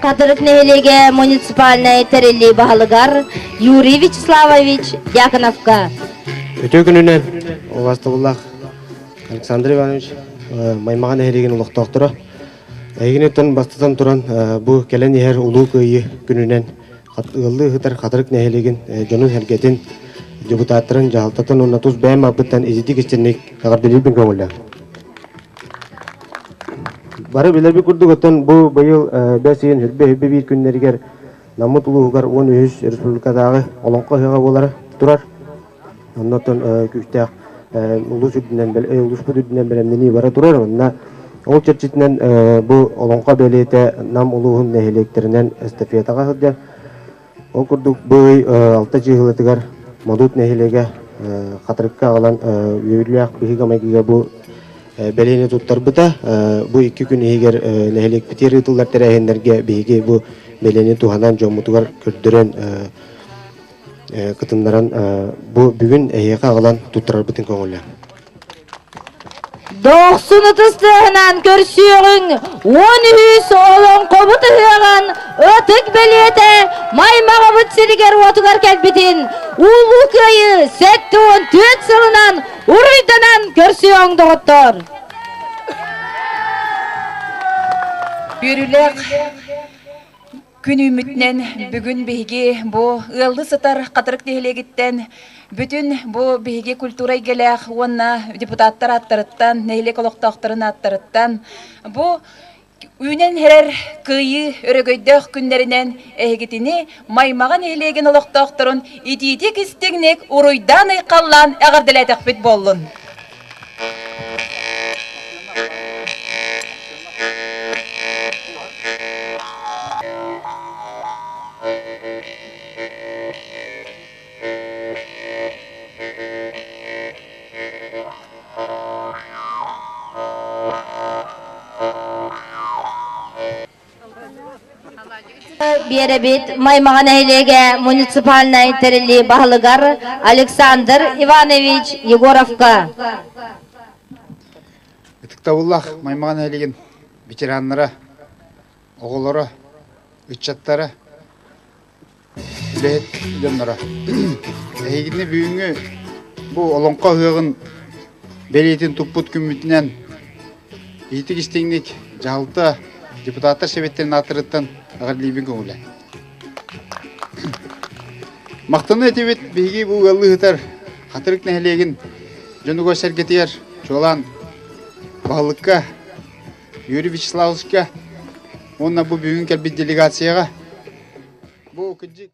Кадырык нехелеге муниципальный терели бахалыгар Юрий Вячеславович Дьяконовка. Өтө күнүнен Уластыбуллах Александр Иванович маймаган эхереген улуктоктора. Эгинеттен бастатан туран бу келен эхер улуу кыйы күнүнен ылды хытар кадырык нехелеген жонун хергетин депутаттарын жалтатын оннатус бәм абыттан изити кеченник агардылыбын көңүллө. Бары билерби курдук оттон бу быйыл бәсиен хөббе бир күннергер намут улуугар 13 республикадагы олонко хыга болары турар. Оннотон күчтәк улус бүдүнен беремдени бара турар. Онна ол черчитинен бу олонко белете нам улуун нехелектеринен эстафетага хыдя. Ол курдук бый 6 жыгылытыгар модут нехелеге катырыкка алан үйүлүак биһига майгыга бу белени туттар бута бу 2 күн эгер нехелек питери тылдар терехендерге биһиги бу белени туханан жомутугар көрдөрөн кытындаран бу бүгүн эйеге алан туттарар бутун көңүллө. 90 көрсүйөгүң 13 олон кобут ыган өтүк белете маймага бутсилигер отугар келбитин улуу кыйы 84 жылынан уруйданан көрсүйөң доготтор. Бүрүлек күн үмүтнен бүгүн биһиги бу ылды сытар катырык нехелегиттен бүтүн бу биһиги культура игелек уонна депутаттар аттарыттан нехелек олоктокторун аттарыттан бу үйнен херер кыйы өрөгөйдөх күннеринен эхигитини маймаган нехелеген олоктокторун итити кистигник уруйдан ыйкаллан агардылетекпит боллун. Беребит маймаган эйлеге муниципальный терели бахалыгар Александр Иванович Егоровка. Ытыктабуллах маймаган эйлеген ветераннара, оголора, ыччаттара, үлет жоннора. Эйгинне бүгүнгү бу олонко ыгын белетин туппут күмүтүнөн итик истеңник жалта депутаттар себеттерин атырыттан агарлыбын көңүлө. Мактаны этебет биги бу ылы хытар катырык нехелеген жонуго сергетер жолан балыкка Юрий Вячеславовичка онна бу бүгүн келбит делегацияга бу күнжи